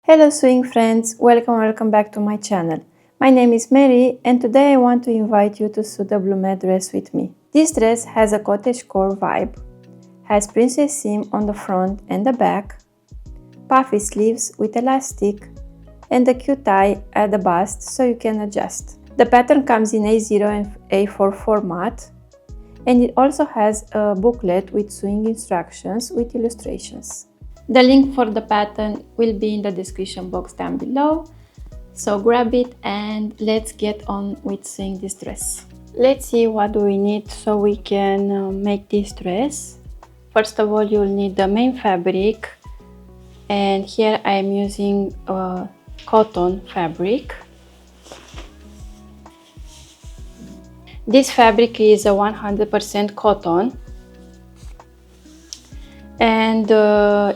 Hello sewing friends, welcome back to my channel. My name is Mary and today I want to invite you to sew the Bloomette dress with me. This dress has a cottagecore vibe, has princess seam on the front and the back, puffy sleeves with elastic and a cute tie at the bust so you can adjust. The pattern comes in A0 and A4 format and it also has a booklet with sewing instructions with illustrations. The link for the pattern will be in the description box down below, so grab it and let's get on with sewing this dress. Let's see what do we need so we can make this dress. First of all, you'll need the main fabric, and here I am using cotton fabric. This fabric is a 100% cotton, and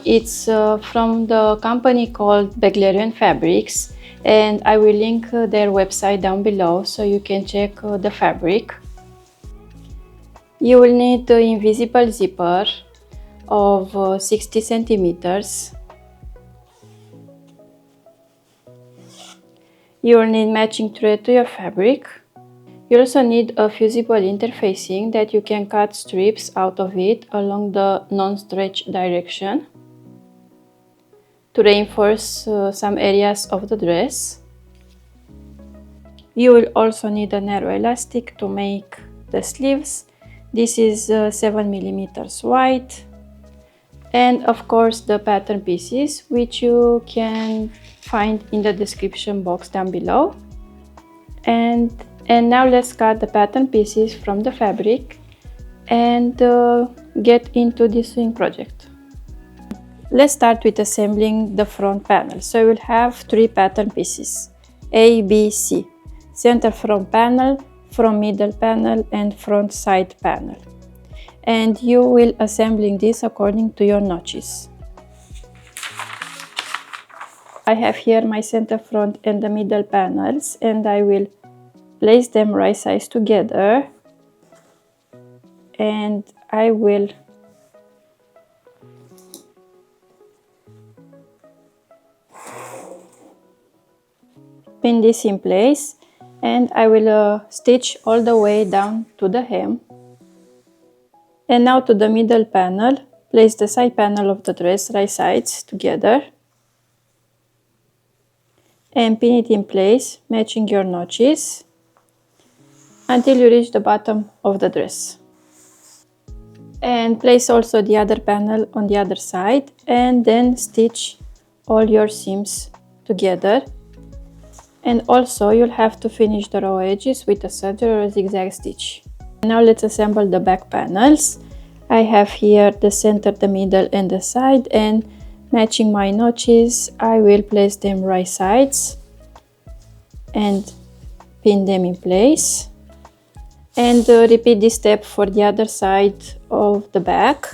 it's from the company called Beglerian Fabrics, and I will link their website down below so you can check the fabric. You will need the invisible zipper of 60 centimeters. You will need matching thread to your fabric. You also need a fusible interfacing that you can cut strips out of it along the non-stretch direction to reinforce some areas of the dress. You will also need a narrow elastic to make the sleeves. This is 7 millimeters wide. And of course the pattern pieces, which you can find in the description box down below. And now let's cut the pattern pieces from the fabric and get into this sewing project. Let's start with assembling the front panel. So we'll have 3 pattern pieces, A, B, C. Center front panel, front middle panel and front side panel. And you will assembling this according to your notches. I have here my center front and the middle panels, and I will place them right sides together, and I will pin this in place, and I will stitch all the way down to the hem. And now to the middle panel, place the side panel of the dress right sides together and pin it in place, matching your notches until you reach the bottom of the dress. And place also the other panel on the other side, and then stitch all your seams together. And also you'll have to finish the raw edges with a serger or a zigzag stitch. Now let's assemble the back panels. I have here the center, the middle and the side, and matching my notches I will place them right sides and pin them in place. And repeat this step for the other side of the back.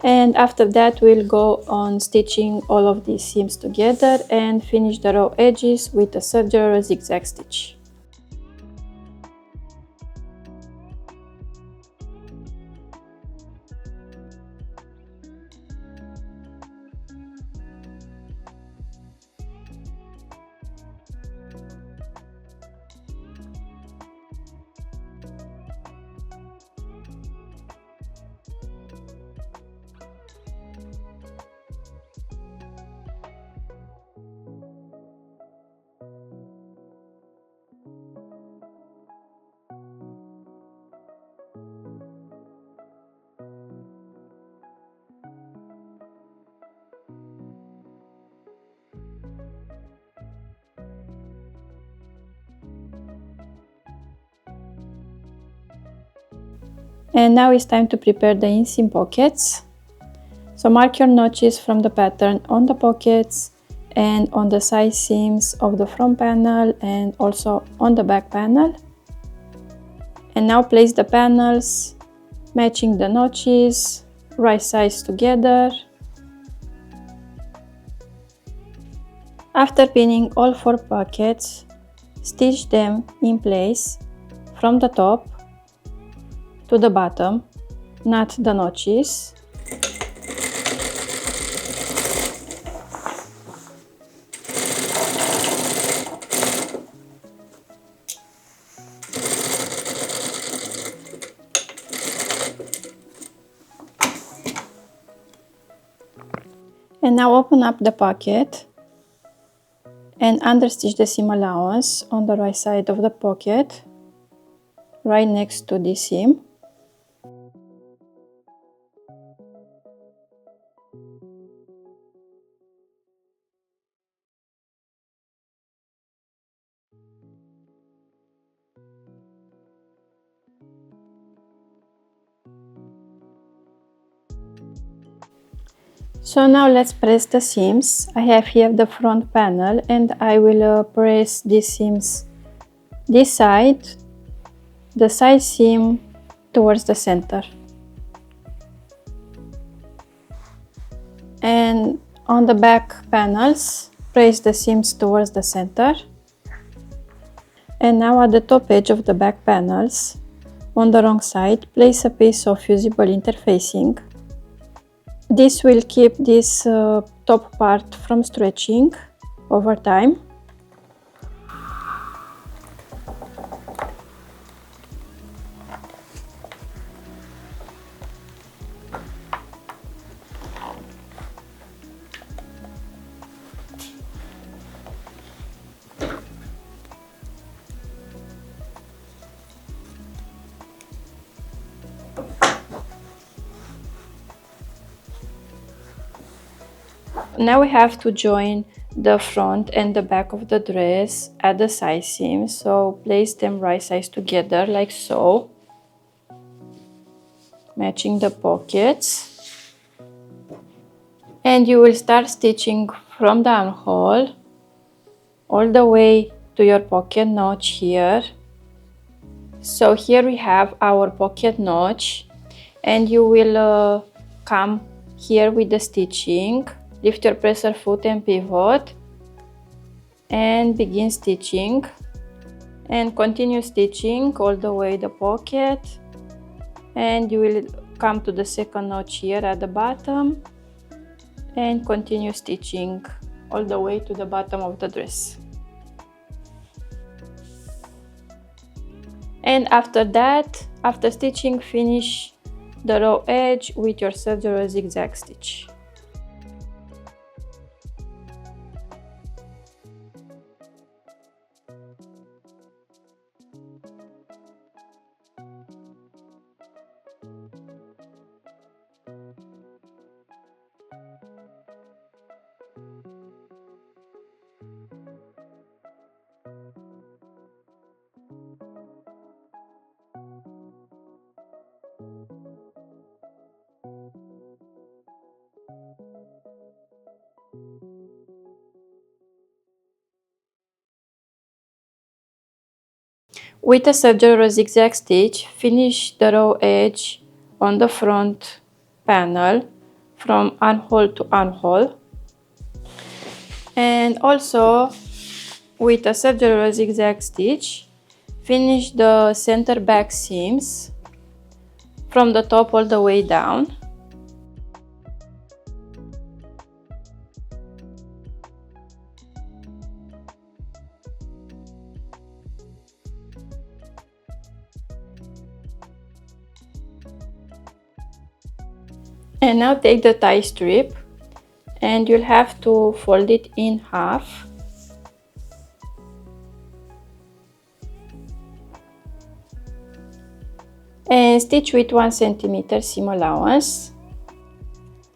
And after that we'll go on stitching all of these seams together and finish the raw edges with a serger or a zigzag stitch. And now it's time to prepare the inseam pockets. So mark your notches from the pattern on the pockets and on the side seams of the front panel and also on the back panel. And now place the panels, matching the notches, right sides together. After pinning all 4 pockets, stitch them in place from the top to the bottom knot the notches. And now open up the pocket and understitch the seam allowance on the right side of the pocket, right next to the seam. So now let's press the seams. I have here the front panel and I will press these seams this side, the side seam towards the center. And on the back panels, press the seams towards the center. And now at the top edge of the back panels, on the wrong side, place a piece of fusible interfacing. This will keep this top part from stretching over time. Now we have to join the front and the back of the dress at the side seams, so place them right sides together like so, matching the pockets. And you will start stitching from the armhole all the way to your pocket notch here. So here we have our pocket notch, and you will come here with the stitching. Lift your presser foot and pivot and begin stitching, and continue stitching all the way the pocket, and you will come to the second notch here at the bottom and continue stitching all the way to the bottom of the dress. And after that, after stitching, finish the raw edge with your serger or zigzag stitch. With a serger or zigzag stitch, finish the raw edge on the front panel from armhole to armhole. And also with a serger or zigzag stitch, finish the center back seams from the top all the way down. And now take the tie strip and you'll have to fold it in half. And stitch with 1 cm seam allowance.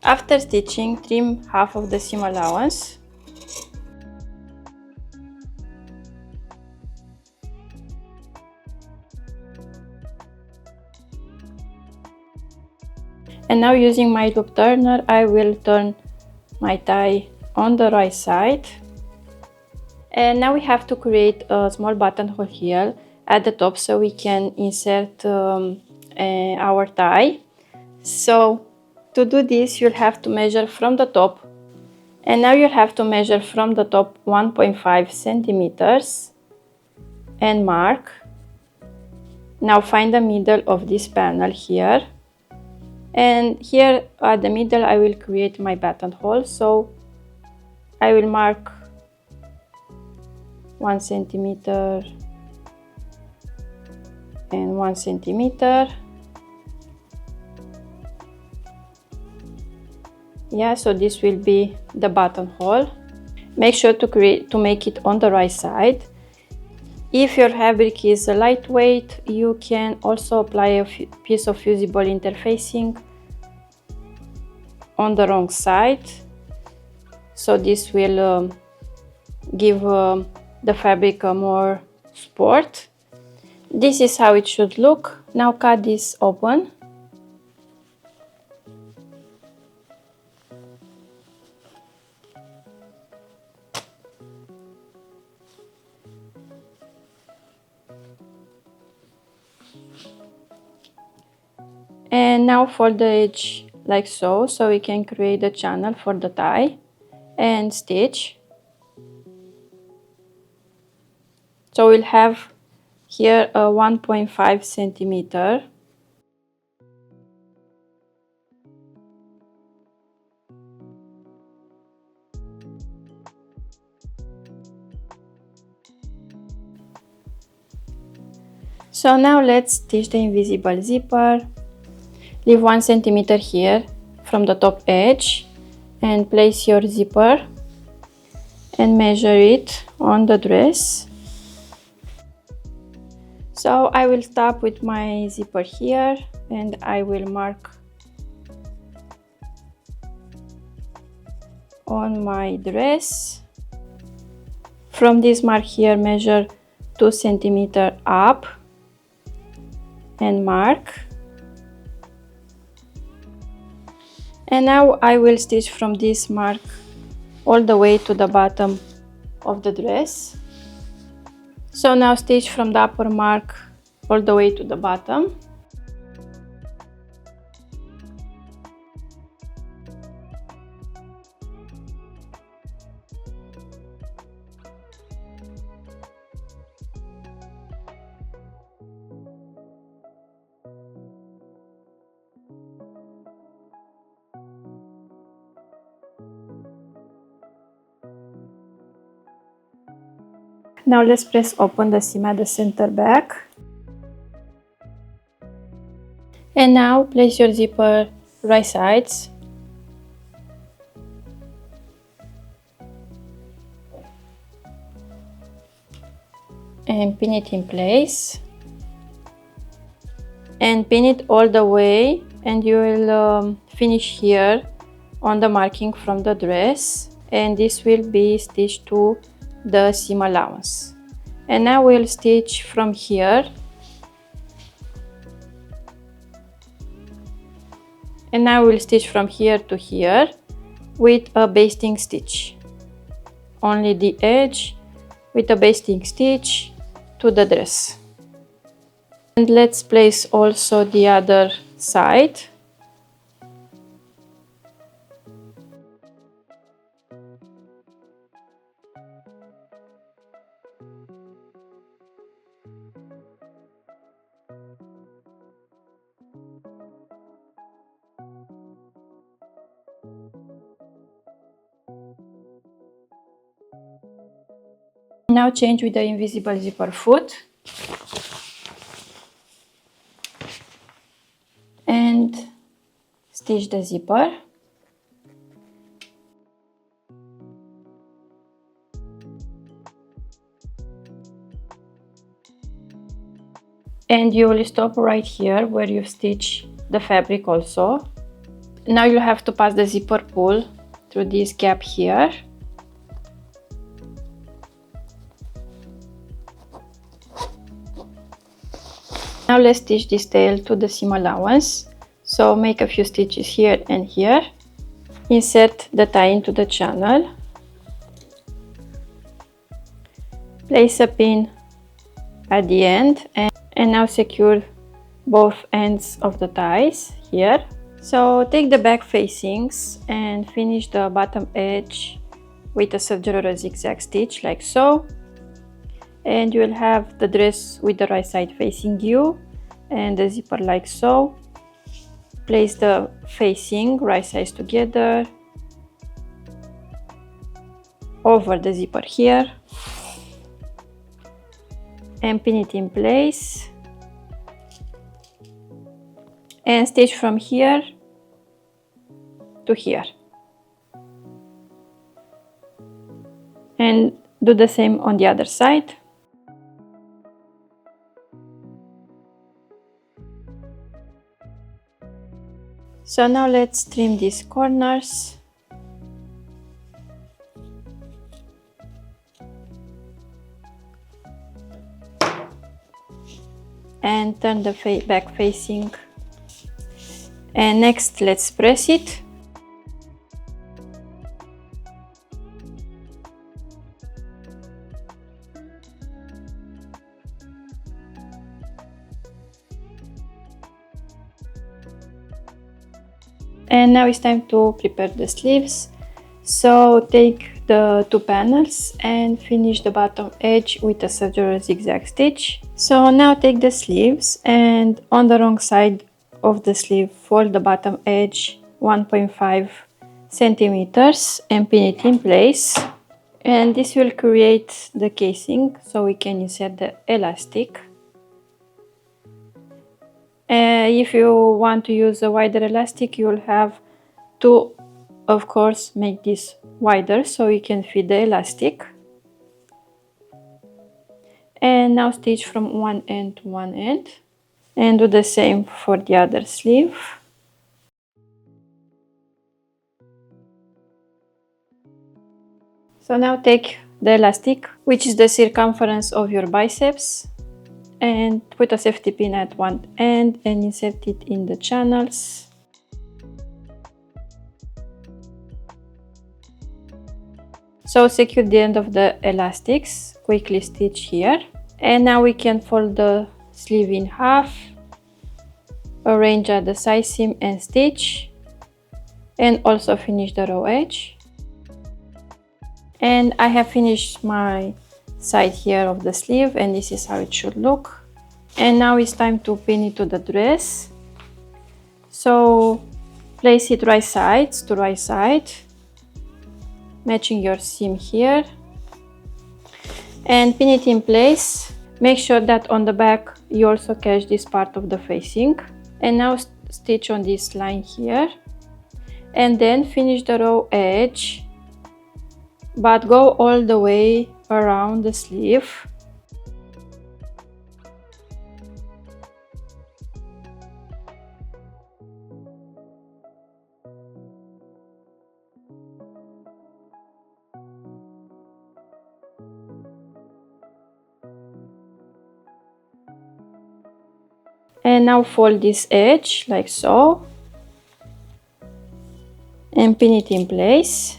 After stitching, trim half of the seam allowance. And now using my loop turner, I will turn my tie on the right side. And now we have to create a small buttonhole here at the top so we can insert our tie. So to do this, you'll have to measure from the top. And now you'll have to measure from the top 1.5 centimeters and mark. Now find the middle of this panel here And here at the middle I will create my buttonhole, so I will mark 1 centimeter and 1 centimeter. Yeah, so this will be the buttonhole. Make sure to make it on the right side. If your fabric is lightweight, you can also apply a piece of fusible interfacing on the wrong side, so this will give the fabric a more support. This is how it should look. Now cut this open. And now fold the edge like so we can create a channel for the tie and stitch. So we'll have here a 1.5 centimeter. So now let's stitch the invisible zipper. Leave 1 centimeter here from the top edge and place your zipper and measure it on the dress. So I will start with my zipper here and I will mark on my dress. From this mark here, measure 2 centimeter up and mark. And now I will stitch from this mark all the way to the bottom of the dress. So now stitch from the upper mark all the way to the bottom. Now let's press open the seam at the center back. And now place your zipper right sides. And pin it in place. And pin it all the way, and you will finish here on the marking from the dress, and this will be stitched to the seam allowance. And now we'll stitch from here, and now we'll stitch from here to here with a basting stitch, only the edge with a basting stitch to the dress. And let's place also the other side. Now change with the invisible zipper foot and stitch the zipper. And you will stop right here where you stitch the fabric also. Now you have to pass the zipper pull through this gap here. Now let's stitch this tail to the seam allowance. So make a few stitches here and here. Insert the tie into the channel. Place a pin at the end and now secure both ends of the ties here. So take the back facings and finish the bottom edge with a serger or a zigzag stitch like so. And you will have the dress with the right side facing you and the zipper like so. place the facing right sides together over the zipper here and pin it in place and stitch from here to here and do the same on the other side. So now let's trim these corners. And turn the back facing. And next let's press it. And now it's time to prepare the sleeves. So take the 2 panels and finish the bottom edge with a circular zigzag stitch. So now take the sleeves and on the wrong side of the sleeve fold the bottom edge 1.5 centimeters and pin it in place. And this will create the casing so we can insert the elastic. If you want to use a wider elastic, you will have to, of course, make this wider so you can fit the elastic. And now stitch from one end to one end and do the same for the other sleeve. So now take the elastic, which is the circumference of your biceps, and put a safety pin at one end and insert it in the channels. So secure the end of the elastics, quickly stitch here. And now we can fold the sleeve in half, arrange at the side seam and stitch, and also finish the raw edge. And I have finished my side here of the sleeve, and this is how it should look. And now it's time to pin it to the dress. So place it right sides to right side, matching your seam here, and pin it in place. Make sure that on the back you also catch this part of the facing. And now stitch on this line here and then finish the raw edge, but go all the way around the sleeve. And now fold this edge like so and pin it in place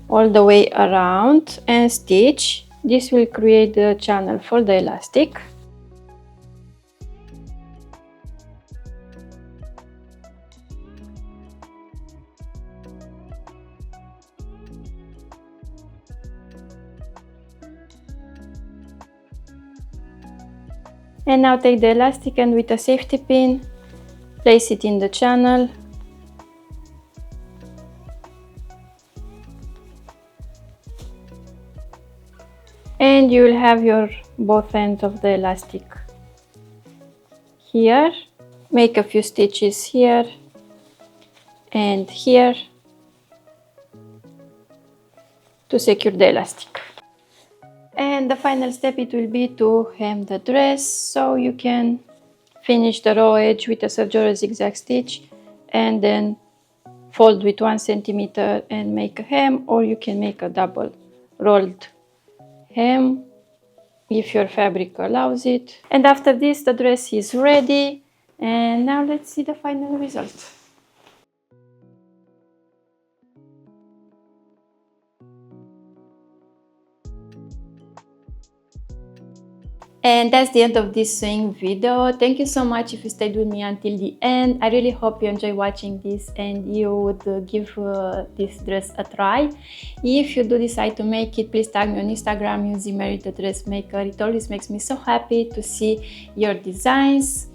all the way around and stitch. This will create the channel for the elastic. And now take the elastic and with a safety pin, place it in the channel. And you will have your both ends of the elastic here. Make a few stitches here and here to secure the elastic. And the final step, it will be to hem the dress. So you can finish the raw edge with a circular zigzag stitch and then fold with 1 centimeter and make a hem, or you can make a double rolled hem if your fabric allows it. And after this, the dress is ready. And now let's see the final result. And that's the end of this sewing video. Thank you so much if you stayed with me until the end. I really hope you enjoy watching this and you would give this dress a try. If you do decide to make it, please tag me on Instagram using Mary the Dressmaker. It always makes me so happy to see your designs.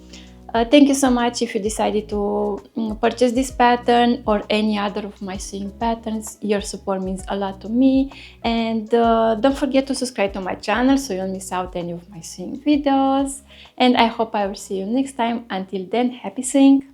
Thank you so much if you decided to purchase this pattern or any other of my sewing patterns. Your support means a lot to me, and don't forget to subscribe to my channel so you'll miss out any of my sewing videos. And I hope I will see you next time. Until then, happy sewing!